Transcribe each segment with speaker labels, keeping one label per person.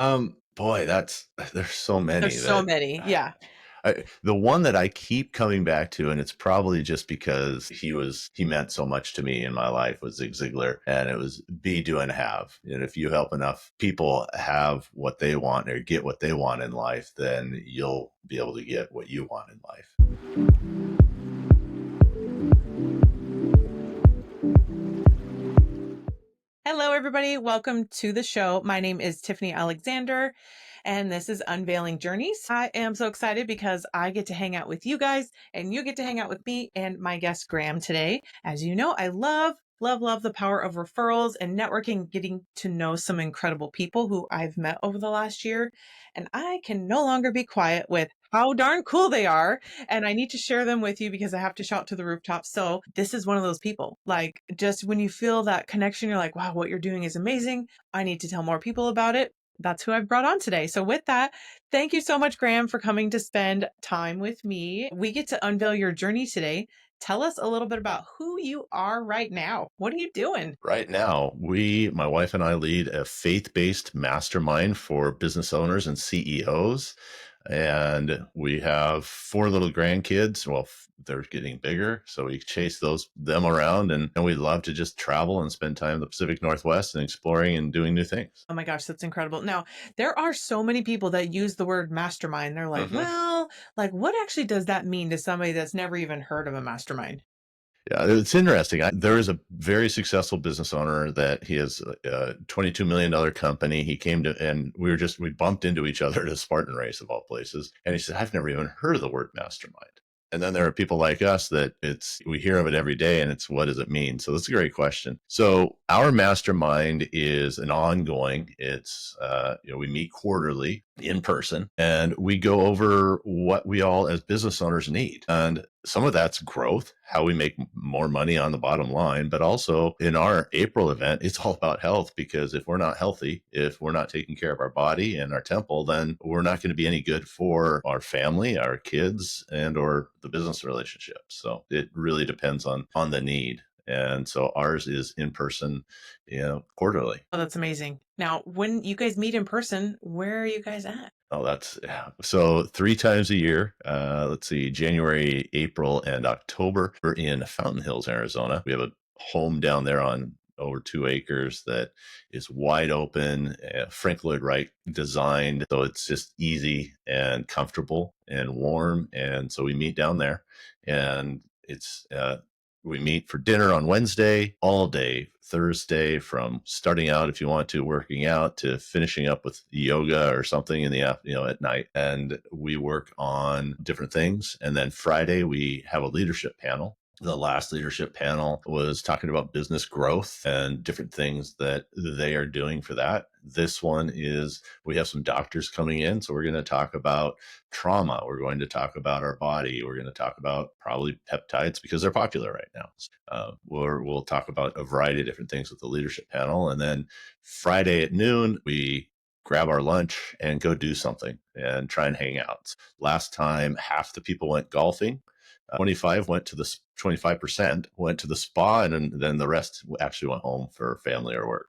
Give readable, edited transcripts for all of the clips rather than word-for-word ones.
Speaker 1: Boy, there's so many
Speaker 2: There's so
Speaker 1: that
Speaker 2: many. Yeah.
Speaker 1: the one that I keep coming back to, and it's probably just because he meant so much to me in my life, was Zig Ziggler, and it was be, do, and have. And if you help enough people have what they want or get what they want in life, then you'll be able to get what you want in life.
Speaker 2: Hello, everybody. Welcome to the show. My name is Tiffany Alexander, and this is Unveiling Journeys. I am so excited because I get to hang out with you guys, and you get to hang out with me and my guest, Graham, today. As you know, I love the power of referrals and networking, getting to know some incredible people who I've met over the last year. And I can no longer be quiet with how darn cool they are. And I need to share them with you because I have to shout to the rooftop. So this is one of those people. Like, just when you feel that connection, you're like, wow, what you're doing is amazing. I need to tell more people about it. That's who I've brought on today. So with that, thank you so much, Graham, for coming to spend time with me. We get to unveil your journey today. Tell us a little bit about who you are right now. What are you doing?
Speaker 1: Right now, my wife and I lead a faith-based mastermind for business owners and CEOs. And we have four little grandkids. Well, they're getting bigger, so we chase them around, and we love to just travel and spend time in the Pacific Northwest and exploring and doing new things.
Speaker 2: Oh my gosh, that's incredible. Now, there are so many people that use the word mastermind. They're like,
Speaker 1: hmm
Speaker 2: well, like, what actually does that mean to somebody that's never even heard of a mastermind?
Speaker 1: Yeah, it's interesting. There is a very successful business owner that he has a $22 million company. He came to, and we bumped into each other at a Spartan race of all places. And he said, I've never even heard of the word mastermind. And then there are people like us that we hear of it every day, and it's, what does it mean? So that's a great question. So our mastermind is an ongoing, we meet quarterly in person, and we go over what we all as business owners need. And some of that's growth, how we make more money on the bottom line. But also in our April event, it's all about health, because if we're not healthy, if we're not taking care of our body and our temple, then we're not going to be any good for our family, our kids, and or the business relationship. So it really depends on the need. And so ours is in person, quarterly.
Speaker 2: Oh, that's amazing. Now, when you guys meet in person, where are you guys at?
Speaker 1: Oh, that's yeah. So 3 times a year. Let's see, January, April, and October. We're in Fountain Hills, Arizona. We have a home down there on over 2 acres that is wide open, Frank Lloyd Wright designed, so it's just easy and comfortable and warm. And so we meet down there, and we meet for dinner on Wednesday, all day Thursday, from starting out, if you want to, working out, to finishing up with yoga or something in the at night. And we work on different things. And then Friday we have a leadership panel. The last leadership panel was talking about business growth and different things that they are doing for that. This one is, we have some doctors coming in. So we're going to talk about trauma. We're going to talk about our body. We're going to talk about probably peptides, because they're popular right now. We'll talk about a variety of different things with the leadership panel. And then Friday at noon, we grab our lunch and go do something and try and hang out. Last time, half the people went golfing. 25% went to the spa, and then the rest actually went home for family or work,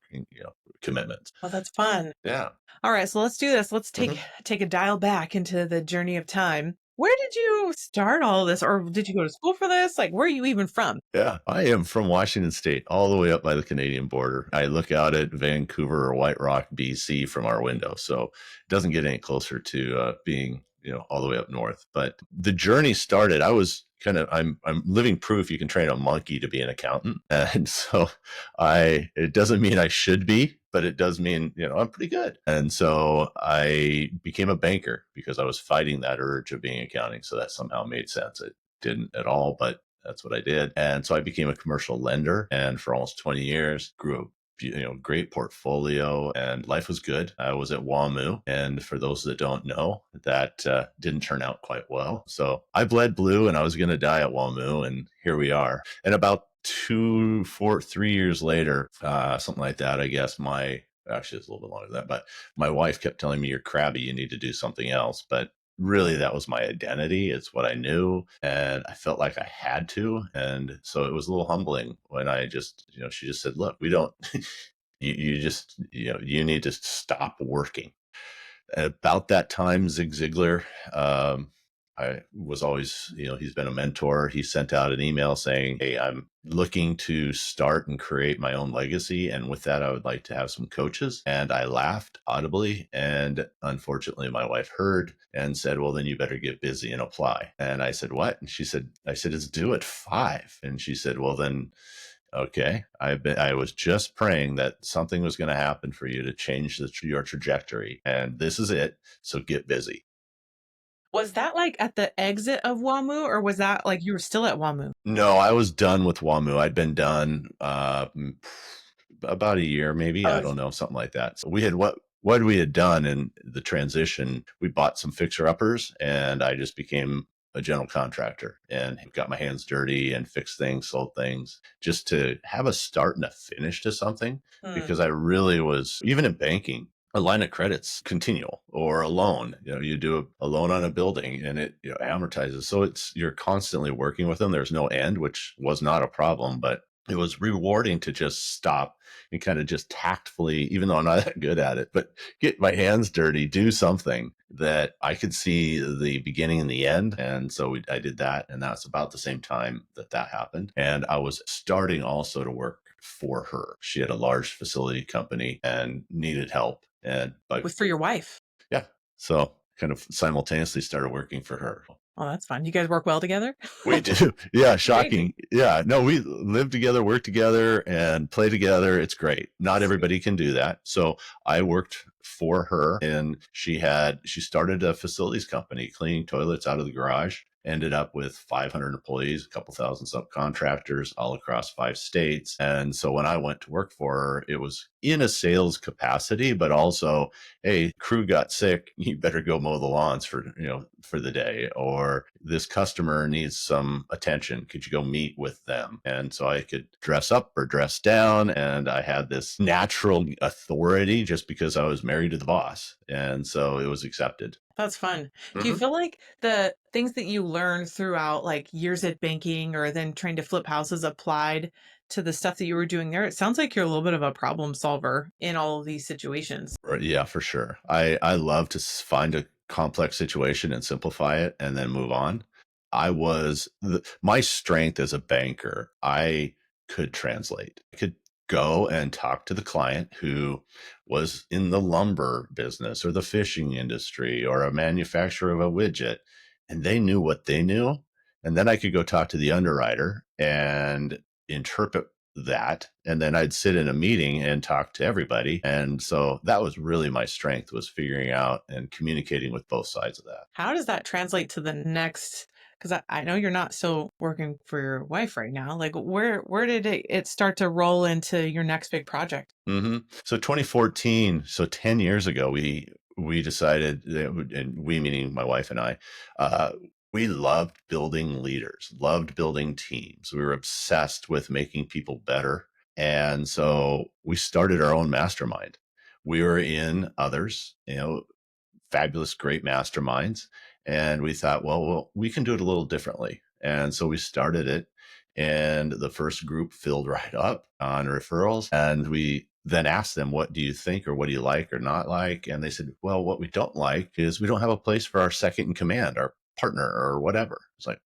Speaker 1: commitments.
Speaker 2: Oh, that's fun.
Speaker 1: Yeah.
Speaker 2: All right, so let's do this. Let's take
Speaker 1: Mhm.
Speaker 2: take a dial back into the journey of time. Where did you start all this, or did you go to school for this? Like, where are you even from?
Speaker 1: Yeah. I am from Washington State, all the way up by the Canadian border. I look out at Vancouver or White Rock, BC from our window. So it doesn't get any closer to being, all the way up north. But the journey started, I'm living proof you can train a monkey to be an accountant. And so it doesn't mean I should be, but it does mean, I'm pretty good. And so I became a banker because I was fighting that urge of being accounting. So that somehow made sense. It didn't at all, but that's what I did. And so I became a commercial lender, and for almost 20 years grew a great portfolio, and life was good. I was at WAMU. And for those that don't know, that didn't turn out quite well. So I bled blue, and I was going to die at WAMU, and here we are. And about 3 years later, something like that, I guess actually it's a little bit longer than that, but my wife kept telling me, you're crabby, you need to do something else. But really, that was my identity. It's what I knew, and I felt like I had to. And so it was a little humbling when she just said, look, we don't, you just, you need to stop working. About that time, Zig Ziggler, I was always, he's been a mentor. He sent out an email saying, "Hey, I'm looking to start and create my own legacy. And with that, I would like to have some coaches." And I laughed audibly. And unfortunately, my wife heard and said, "Well, then you better get busy and apply." And I said, "What?" And she said, I said, "It's due at 5." And she said, "Well, then, okay, I was just praying that something was going to happen for you to change your trajectory. And this is it. So get busy."
Speaker 2: Was that like at the exit of WAMU, or was that like you were still at WAMU?
Speaker 1: No, I was done with WAMU. I'd been done about a year, maybe. I
Speaker 2: Oh,
Speaker 1: don't know, something like that. So we had what we had done in the transition. We bought some fixer uppers, and I just became a general contractor and got my hands dirty and fixed things, sold things, just to have a start and a finish to something.
Speaker 2: hmm.
Speaker 1: Because I really was, even in banking, a line of credits continual, or a loan. You do a loan on a building, and it amortizes. So you're constantly working with them. There's no end, which was not a problem, but it was rewarding to just stop and kind of just tactfully, even though I'm not that good at it, but get my hands dirty, do something that I could see the beginning and the end. And so I did that. And that's about the same time that happened. And I was starting also to work for her. She had a large facility company and needed help. And
Speaker 2: With for your wife.
Speaker 1: yeah, so kind of simultaneously started working for her.
Speaker 2: Oh, that's fun. You guys work well together?
Speaker 1: We do. Yeah,
Speaker 2: Crazy.
Speaker 1: shocking. Yeah, no, we live together, work together, and play together. It's great. Not everybody can do that. So I worked for her, and she started a facilities company, cleaning toilets out of the garage. Ended up with 500 employees, a couple thousand subcontractors all across 5 states. And so when I went to work for her, it was in a sales capacity, but also, "Hey, crew got sick. You better go mow the lawns for the day," or "This customer needs some attention. Could you go meet with them?" And so I could dress up or dress down. And I had this natural authority just because I was married to the boss. And so it was accepted.
Speaker 2: That's fun. Do you
Speaker 1: Mhm.
Speaker 2: feel like the things that you learned throughout like years at banking or then trying to flip houses applied to the stuff that you were doing there? It sounds like you're a little bit of a problem solver in all of these situations.
Speaker 1: Right, yeah, for sure. I love to find a complex situation and simplify it and then move on. My strength as a banker, I could translate. I could go and talk to the client who was in the lumber business or the fishing industry or a manufacturer of a widget, and they knew what they knew. And then I could go talk to the underwriter and interpret that, and then I'd sit in a meeting and talk to everybody. And so that was really my strength, was figuring out and communicating with both sides of that.
Speaker 2: How does that translate to the next? Because I know you're not still working for your wife right now. Like where did it start to roll into your next big project?
Speaker 1: So 2014, so 10 years ago, we decided that, and we meaning my wife and I, uh, we loved building leaders, loved building teams. We were obsessed with making people better. And so we started our own mastermind. We were in others, fabulous, great masterminds. And we thought, well, we can do it a little differently. And so we started it. And the first group filled right up on referrals. And we then asked them, "What do you think, or what do you like or not like?" And they said, "Well, what we don't like is we don't have a place for our second in command, our partner, or whatever." It's like,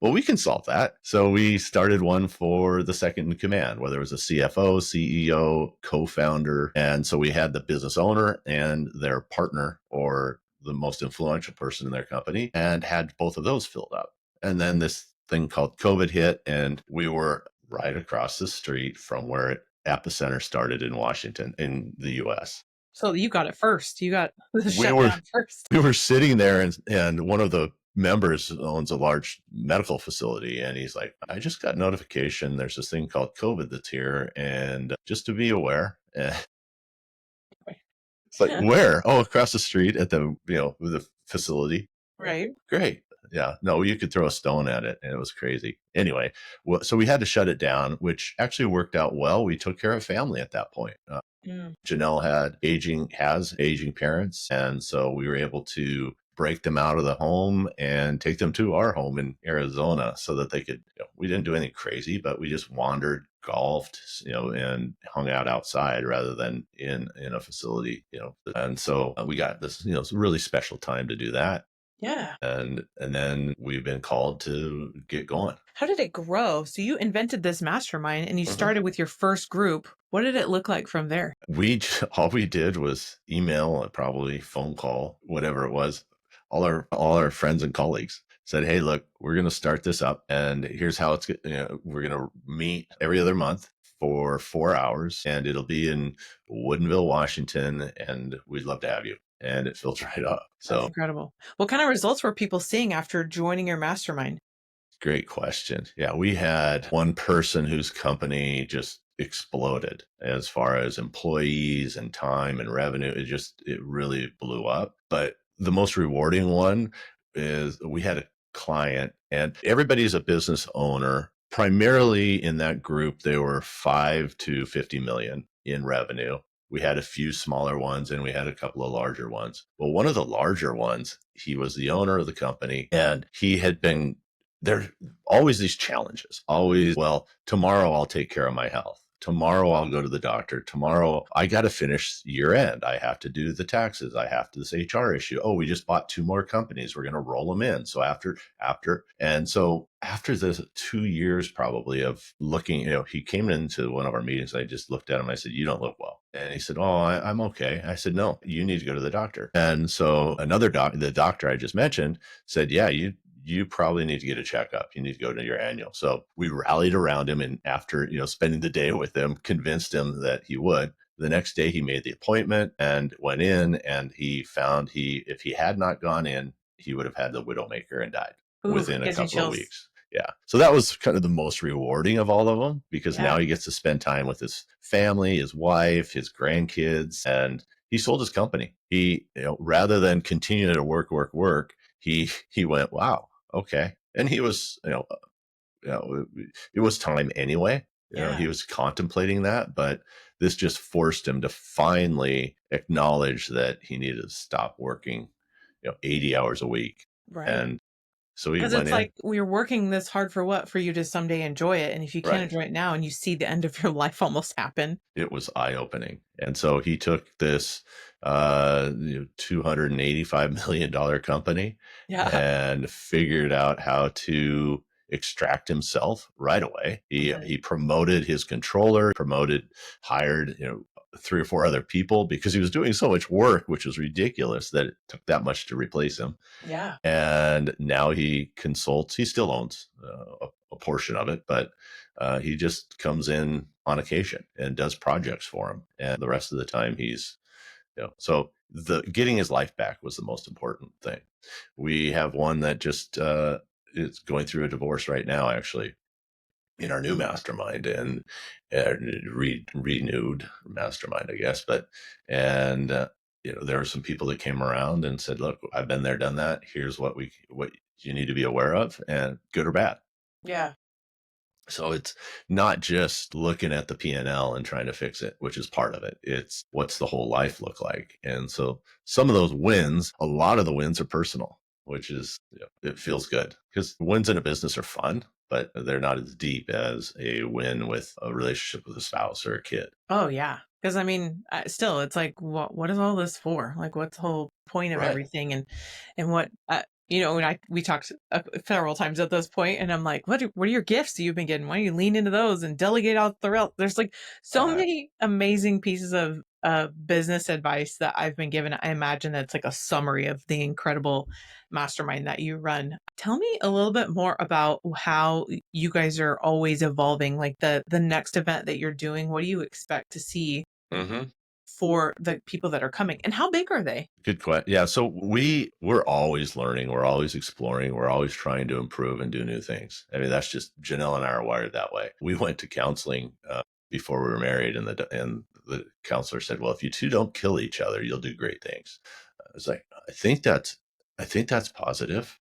Speaker 1: well, we can solve that. So we started one for the second in command, whether it was a CFO, CEO, co-founder. And so we had the business owner and their partner, or the most influential person in their company, and had both of those filled up. And then this thing called COVID hit, and we were right across the street from where Epicenter started in Washington, in the US.
Speaker 2: So you got it first. You got the
Speaker 1: We were
Speaker 2: shutdown first.
Speaker 1: we were sitting there, and one of the members owns a large medical facility, and he's like, "I just got notification there's this thing called COVID that's here, and just to be aware." It's like, "Where?" "Oh, across the street at the facility."
Speaker 2: Right.
Speaker 1: Great. Yeah, no, you could throw a stone at it, and it was crazy. Anyway, so we had to shut it down, which actually worked out well. We took care of family at that point.
Speaker 2: Mm.
Speaker 1: Janelle has aging parents. And so we were able to break them out of the home and take them to our home in Arizona so that they could, we didn't do anything crazy, but we just wandered golfed, and hung out outside rather than in a facility, and so we got this, it's a really special time to do that.
Speaker 2: Yeah.
Speaker 1: And then we've been called to get going.
Speaker 2: How did it grow? So you invented this mastermind and you started with your first group. What did it look like from there?
Speaker 1: All we did was email, probably phone call, whatever it was. All our friends and colleagues said, "Hey, look, we're going to start this up, and here's how we're going to meet every other month for 4 hours, and it'll be in Woodinville, Washington, and we'd love to have you." And it filled right up.
Speaker 2: That's
Speaker 1: So
Speaker 2: incredible. What kind of results were people seeing after joining your mastermind?
Speaker 1: great question. Yeah, we had one person whose company just exploded as far as employees and time and revenue. It really blew up. But the most rewarding one is we had a client, and everybody's a business owner. Primarily in that group, they were 5 to 50 million in revenue. We had a few smaller ones and we had a couple of larger ones. Well, one of the larger ones, he was the owner of the company, and he had been there. Always these challenges, always, well, tomorrow I'll take care of my health. Tomorrow I'll go to the doctor. Tomorrow I got to finish year end. I have to do the taxes. I have to this HR issue. Oh, we just bought 2 more companies. We're going to roll them in. So after the 2 years probably of looking, he came into one of our meetings. I just looked at him. I said, "You don't look well." And he said, "Oh, I'm okay." I said, "No, you need to go to the doctor." And so the doctor I just mentioned said, "Yeah, you probably need to get a checkup. You need to go to your annual." So we rallied around him, and after, spending the day with him, convinced him that he would. The next day he made the appointment and went in, and he found if he had not gone in, he would have had the widowmaker and died
Speaker 2: Ooh,
Speaker 1: within a
Speaker 2: gives me
Speaker 1: couple of
Speaker 2: chills.
Speaker 1: weeks. Yeah. So that was kind of the most rewarding of all of them, because
Speaker 2: Yeah.
Speaker 1: now he gets to spend time with his family, his wife, his grandkids, and he sold his company. He, rather than continue to work, he went, "Wow, okay." And he was, it was time anyway. He
Speaker 2: Yeah.
Speaker 1: was contemplating that, but this just forced him to finally acknowledge that he needed to stop working, 80 hours a week.
Speaker 2: Right.
Speaker 1: And so he
Speaker 2: Because
Speaker 1: went
Speaker 2: it's
Speaker 1: in.
Speaker 2: like we're working this hard for what? For you to someday enjoy it. And if you can't
Speaker 1: Right.
Speaker 2: enjoy it now and you see the end of your life almost happen.
Speaker 1: It was eye opening. And so he took this $285 million company
Speaker 2: Yeah.
Speaker 1: and figured out how to extract himself right away.
Speaker 2: Mhm.
Speaker 1: He promoted his controller, hired, 3 or 4 other people, because he was doing so much work, which was ridiculous that it took that much to replace him.
Speaker 2: Yeah.
Speaker 1: And now he consults. He still owns a portion of it, but he just comes in on occasion and does projects for him. And the rest of the time so the getting his life back was the most important thing. We have one that just is going through a divorce right now, actually, in our new mastermind, and renewed mastermind, I guess. But, and, there were some people that came around and said, "Look, I've been there, done that. Here's what you need to be aware of, and good or bad."
Speaker 2: Yeah.
Speaker 1: So it's not just looking at the P&L and trying to fix it, which is part of it. It's what's the whole life look like. And so some of those wins, a lot of the wins are personal, which is, it feels good, because wins in a business are fun, but they're not as deep as a win with a relationship with a spouse or a kid.
Speaker 2: Oh, yeah. Because I mean, still, it's like, what is all this for? Like, what's the whole point of
Speaker 1: Right.
Speaker 2: everything? And what, when we talked several times at this point, and I'm like, what are your gifts that you've been getting? Why don't you lean into those and delegate out the rest? There's like so
Speaker 1: Uh,
Speaker 2: many amazing pieces of business advice that I've been given. I imagine that's like a summary of the incredible mastermind that you run. Tell me a little bit more about how you guys are always evolving, like the next event that you're doing. What do you expect to see
Speaker 1: mhm.
Speaker 2: for the people that are coming, and how big are they?
Speaker 1: Good question. Yeah. So we're always learning. We're always exploring. We're always trying to improve and do new things. I mean, that's just, Janelle and I are wired that way. We went to counseling before we were married, and the counselor said, "Well, if you two don't kill each other, you'll do great things." I was like, I think that's positive.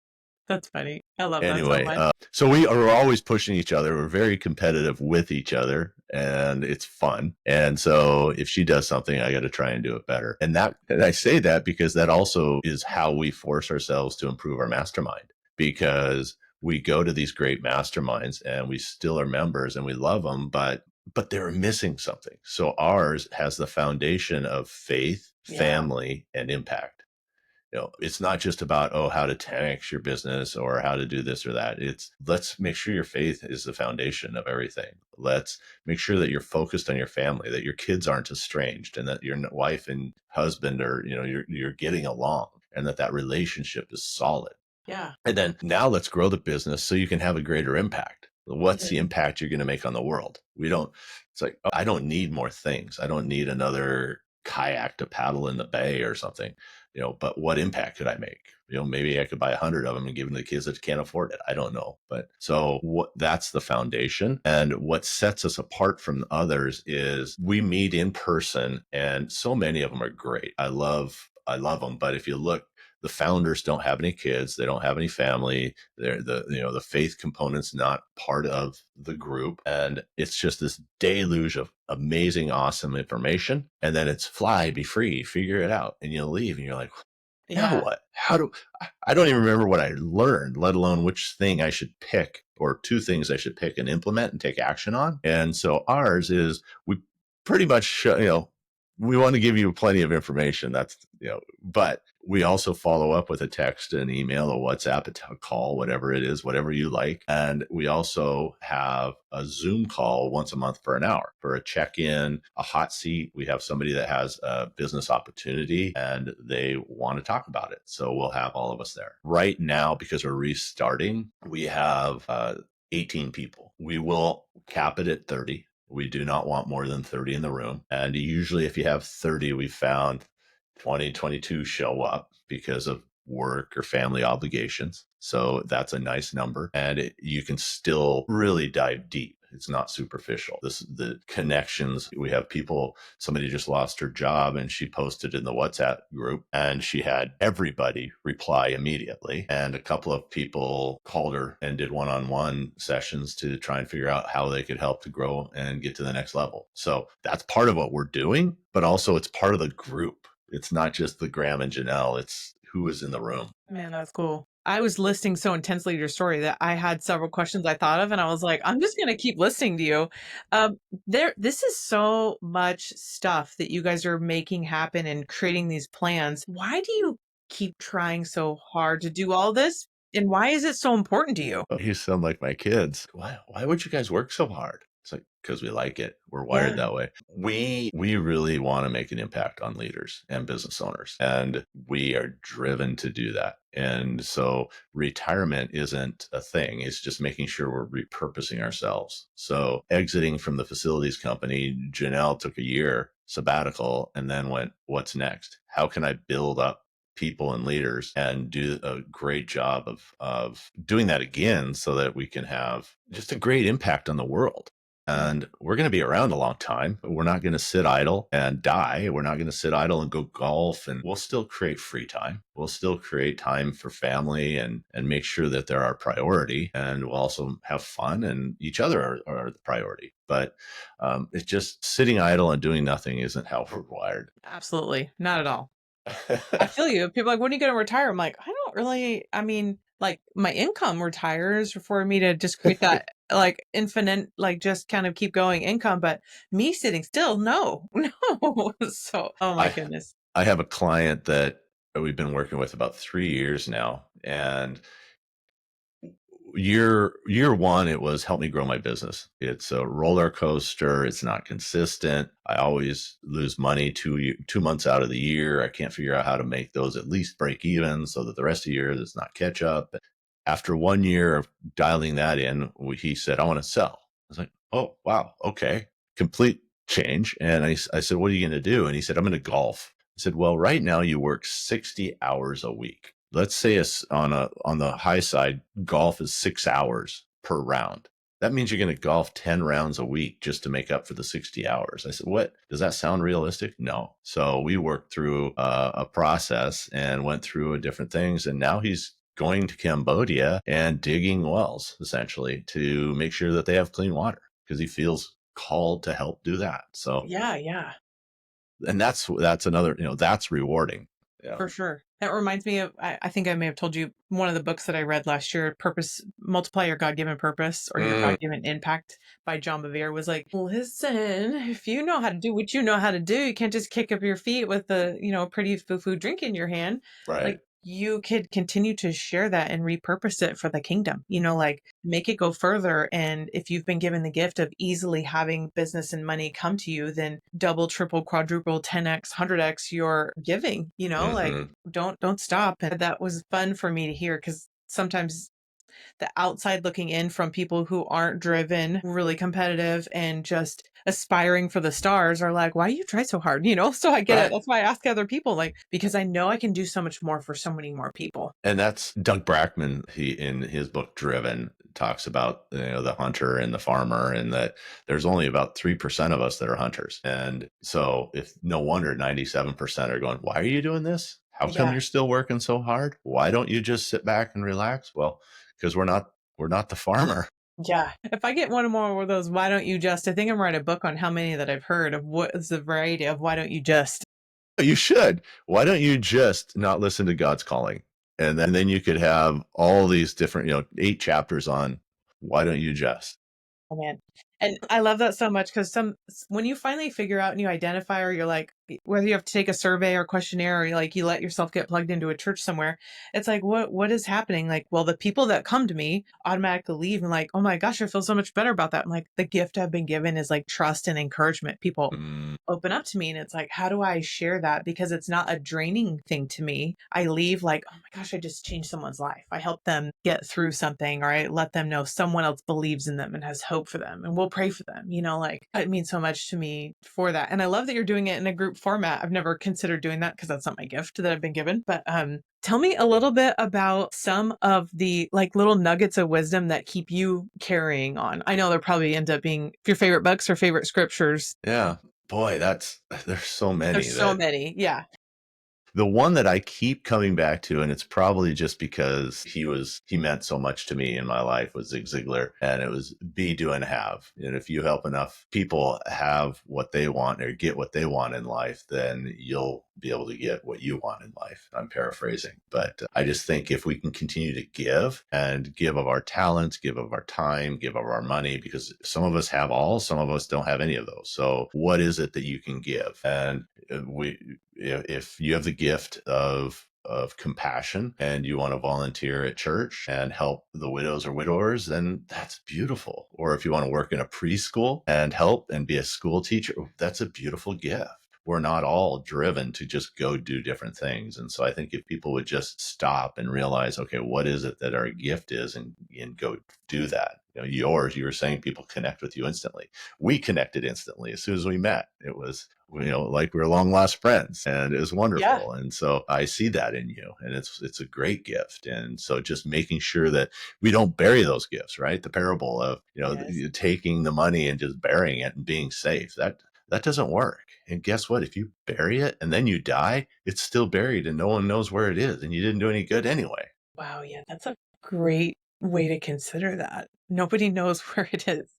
Speaker 2: That's funny. I love that so
Speaker 1: Anyway,
Speaker 2: much.
Speaker 1: so we are always pushing each other. We're very competitive with each other, and it's fun. And so if she does something, I got to try and do it better. And I say that because that also is how we force ourselves to improve our mastermind, because we go to these great masterminds and we still are members and we love them, but but they were missing something. So ours has the foundation of faith,
Speaker 2: Yeah.
Speaker 1: family, and impact. It's not just about, oh, how to 10x your business or how to do this or that. It's let's make sure your faith is the foundation of everything. Let's make sure that you're focused on your family, that your kids aren't estranged, and that your wife and husband are, you're getting along, and that relationship is solid.
Speaker 2: Yeah.
Speaker 1: And then now let's grow the business so you can have a greater impact. What's the
Speaker 2: Mhm.
Speaker 1: impact you're going to make on the world? It's like, oh, I don't need more things. I don't need another kayak to paddle in the bay or something, but what impact could I make? Maybe I could buy 100 of them and give them to kids that can't afford it. I don't know. But so that's the foundation. And what sets us apart from others is we meet in person, and so many of them are great. I love them. But if you look, the founders don't have any kids. They don't have any family. The faith component's not part of the group. And it's just this deluge of amazing, awesome information. And then it's fly, be free, figure it out. And you leave and you're like, now
Speaker 2: Yeah.
Speaker 1: what? I don't even remember what I learned, let alone which thing I should pick, or two things I should pick and implement and take action on. And so ours is, we pretty much, we want to give you plenty of information. But we also follow up with a text, an email, a WhatsApp, a call, whatever it is, whatever you like. And we also have a Zoom call once a month for an hour for a check-in, a hot seat. We have somebody that has a business opportunity and they want to talk about it. So we'll have all of us there. Right now, because we're restarting, we have 18 people. We will cap it at 30. We do not want more than 30 in the room. And usually if you have 30, we found 20, 22 show up because of work or family obligations. So that's a nice number. And you can still really dive deep. It's not superficial. The connections. We have people, somebody just lost her job and she posted in the WhatsApp group and she had everybody reply immediately. And a couple of people called her and did one-on-one sessions to try and figure out how they could help to grow and get to the next level. So that's part of what we're doing, but also it's part of the group. It's not just the Graham and Janelle, it's who is in the room.
Speaker 2: Man, that's cool. I was listening so intensely to your story that I had several questions I thought of, and I was like, I'm just gonna keep listening to you. Um, this is so much stuff that you guys are making happen and creating these plans. Why do you keep trying so hard to do all this? And why is it so important to you?
Speaker 1: You sound like my kids. Why would you guys work so hard? It's like, because we like it. We're wired
Speaker 2: Yeah.
Speaker 1: that way. We really want to make an impact on leaders and business owners, and we are driven to do that. And so retirement isn't a thing. It's just making sure we're repurposing ourselves. So exiting from the facilities company, Janelle took a year sabbatical and then went, what's next? How can I build up people and leaders and do a great job of doing that again so that we can have just a great impact on the world?
Speaker 2: Yeah.
Speaker 1: And we're going to be around a long time, but we're not going to sit idle and die. We're not going to sit idle and go golf, and we'll still create free time. We'll still create time for family and make sure that they're our priority. And we'll also have fun, and each other are the priority. But it's just sitting idle and doing nothing isn't how we're wired.
Speaker 2: Absolutely. Not at all. I feel you. People are like, when are you going to retire? I'm like, I don't really, I mean, like my income retires for me to just create that like infinite, like just kind of keep going income. But me sitting still, no, no. So, oh my
Speaker 1: I
Speaker 2: goodness.
Speaker 1: I have a client that we've been working with about 3 years now, and year one, it was help me grow my business. It's a roller coaster. It's not consistent. I always lose money 2 months out of the year. I can't figure out how to make those at least break even so that the rest of the year does not catch up. After 1 year of dialing that in, he said, I want to sell. I was like, oh, wow. Okay. Complete change. And I said, what are you going to do? And he said, I'm going to golf. I said, well, right now you work 60 hours a week. Let's say it's on the high side, golf is 6 hours per round. That means you're going to golf 10 rounds a week just to make up for the 60 hours. I said, what? Does that sound realistic? No. So we worked through a process and went through different things. And now he's going to Cambodia and digging wells essentially to make sure that they have clean water because he feels called to help do that. So,
Speaker 2: Yeah, yeah,
Speaker 1: and that's another, that's rewarding. Yeah.
Speaker 2: for sure. That reminds me of, I think I may have told you one of the books that I read last year, Purpose, Multiply Your God-Given Purpose or Your
Speaker 1: Mm,
Speaker 2: God-Given Impact by John Bevere was like, listen, if you know how to do what you know how to do, you can't just kick up your feet with the, pretty foo-foo drink in your hand.
Speaker 1: right.
Speaker 2: Like you could continue to share that and repurpose it for the kingdom, like make it go further. And if you've been given the gift of easily having business and money come to you, then double, triple, quadruple, 10x, 100x your giving, like
Speaker 1: Hmm.
Speaker 2: don't stop. And that was fun for me to hear because sometimes the outside looking in from people who aren't driven, really competitive and just aspiring for the stars are like, why do you try so hard? So I get it.
Speaker 1: Right.
Speaker 2: That's why I ask other people, like, because I know I can do so much more for so many more people.
Speaker 1: And that's Doug Brackman. He, in his book Driven, talks about the hunter and the farmer, and that there's only about 3% of us that are hunters. And so, if no wonder 97% are going, "Why are you doing this? How come
Speaker 2: Yeah.
Speaker 1: you're still working so hard? Why don't you just sit back and relax?" Well, because we're not the farmer.
Speaker 2: Yeah. If I get one more of those, why don't you just, I think I'm writing a book on how many that I've heard of what is the variety of why don't you just.
Speaker 1: You should. Why don't you just not listen to God's calling? And then you could have all these different, 8 chapters on why don't you just?
Speaker 2: Oh, man. And I love that so much because when you finally figure out and you identify, or you're like, whether you have to take a survey or questionnaire, or you let yourself get plugged into a church somewhere, it's like, what is happening? Like, well, the people that come to me automatically leave and like, oh my gosh, I feel so much better about that. I'm like, the gift I've been given is like trust and encouragement. People
Speaker 1: Mm,
Speaker 2: open up to me and it's like, how do I share that? Because it's not a draining thing to me. I leave like, oh my gosh, I just changed someone's life. I helped them get through something, or I let them know someone else believes in them and has hope for them and will pray for them. Like it means so much to me for that. And I love that you're doing it in a group format. I've never considered doing that because that's not my gift that I've been given. But tell me a little bit about some of the like little nuggets of wisdom that keep you carrying on. I know there probably end up being your favorite books or favorite scriptures.
Speaker 1: yeah. Boy, there's so many
Speaker 2: There's so
Speaker 1: that
Speaker 2: many. Yeah.
Speaker 1: the one that I keep coming back to, and it's probably just because he meant so much to me in my life, was Zig Ziggler. And it was be, do, and have. And if you help enough people have what they want or get what they want in life, then you'll be able to get what you want in life. I'm paraphrasing, but I just think if we can continue to give and give of our talents, give of our time, give of our money, because some of us have all, some of us don't have any of those. So what is it that you can give? And if you have the gift of compassion and you want to volunteer at church and help the widows or widowers, then that's beautiful. Or if you want to work in a preschool and help and be a school teacher, that's a beautiful gift. We're not all driven to just go do different things. And so I think if people would just stop and realize, okay, what is it that our gift is, and go do that. Yours, you were saying people connect with you instantly. We connected instantly as soon as we met. It was, like we were long lost friends, and it was
Speaker 2: Yeah.
Speaker 1: wonderful. And so I see that in you, and it's a great gift. And so just making sure that we don't bury those gifts, right? The parable of,
Speaker 2: Yes.
Speaker 1: taking the money and just burying it and being safe, that doesn't work. And guess what? If you bury it and then you die, it's still buried and no one knows where it is, and you didn't do any good anyway.
Speaker 2: Wow. Yeah. That's a great way to consider that. Nobody knows where it is.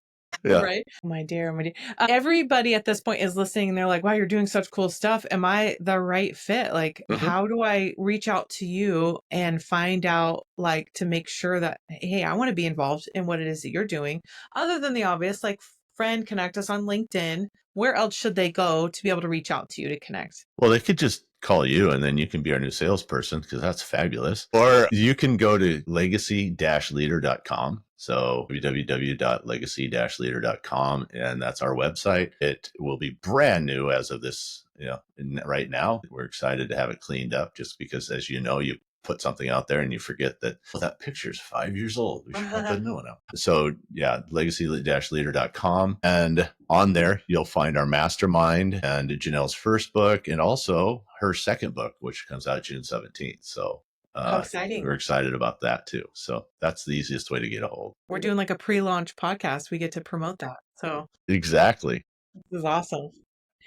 Speaker 1: Yeah.
Speaker 2: Right? My dear, my dear. Everybody at this point is listening and they're like, wow, you're doing such cool stuff. Am I the right fit? Like,
Speaker 1: Hmm.
Speaker 2: how do I reach out to you and find out, like, to make sure that, hey, I want to be involved in what it is that you're doing? Other than the obvious, like, friend, connect us on LinkedIn. Where else should they go to be able to reach out to you to connect?
Speaker 1: Well, they could just call you and then you can be our new salesperson, because that's fabulous. Or you can go to legacy-leader.com. So www.legacy-leader.com, and that's our website. It will be brand new as of this, right now. We're excited to have it cleaned up, just because, as you know, you put something out there and you forget that, well, that picture's 5 years old. We should put the new one out. So yeah, legacy-leader.com. And on there, you'll find our mastermind and Janelle's first book, and also her second book, which comes out June 17th. So
Speaker 2: How exciting.
Speaker 1: we're excited about that too. So that's the easiest way to get a hold.
Speaker 2: We're doing like a pre-launch podcast. We get to promote that. So
Speaker 1: Exactly.
Speaker 2: this is awesome.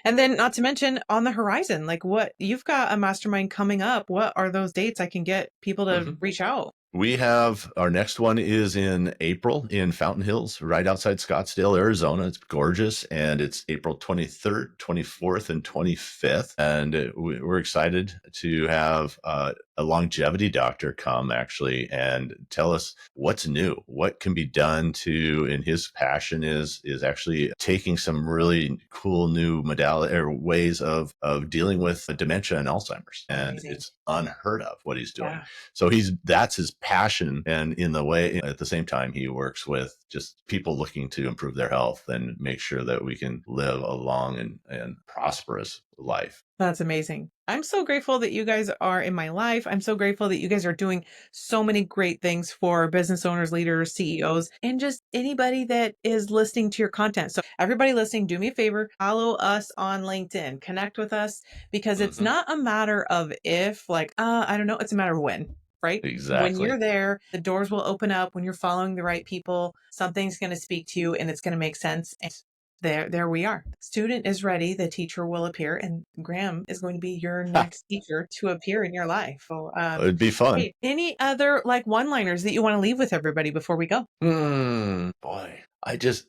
Speaker 2: And then not to mention on the horizon, like what you've got a mastermind coming up. What are those dates I can get people to
Speaker 1: Mhm.
Speaker 2: reach out?
Speaker 1: We have our next one is in April in Fountain Hills, right outside Scottsdale, Arizona. It's gorgeous, and it's April 23rd, 24th, and 25th. And we're excited to have a longevity doctor come actually and tell us what's new, what can be done to. And his passion is actually taking some really cool new modality or ways of dealing with dementia and Alzheimer's, and
Speaker 2: Amazing.
Speaker 1: it's unheard of what he's doing.
Speaker 2: Yeah.
Speaker 1: So that's his passion. And in the way, at the same time, he works with just people looking to improve their health and make sure that we can live a long and prosperous life.
Speaker 2: That's amazing. I'm so grateful that you guys are in my life. I'm so grateful that you guys are doing so many great things for business owners, leaders, CEOs, and just anybody that is listening to your content. So, everybody listening, do me a favor, follow us on LinkedIn, connect with us, because it's
Speaker 1: Hmm.
Speaker 2: not a matter of if, like, I don't know, it's a matter of when. Right? When
Speaker 1: Exactly.
Speaker 2: you're there, the doors will open up. When you're following the right people, something's going to speak to you and it's going to make sense. And there we are. Student is ready, the teacher will appear, and Graham is going to be your next teacher to appear in your life. So,
Speaker 1: It'd be fun.
Speaker 2: hey, any other like one-liners that you want to leave with everybody before we go?
Speaker 1: Boy, I just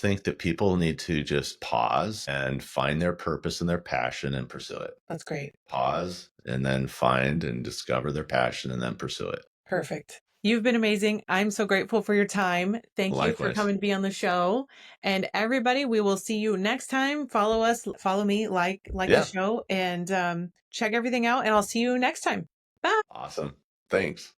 Speaker 1: think that people need to just pause and find their purpose and their passion and pursue it.
Speaker 2: That's great.
Speaker 1: Pause and then find and discover their passion and then pursue it.
Speaker 2: Perfect. You've been amazing. I'm so grateful for your time. Thank you for
Speaker 1: Likewise.
Speaker 2: coming to be on the show. And everybody, we will see you next time. Follow us, follow me, like the
Speaker 1: Yeah.
Speaker 2: show, and check everything out. And I'll see you next time. Bye.
Speaker 1: Awesome. Thanks.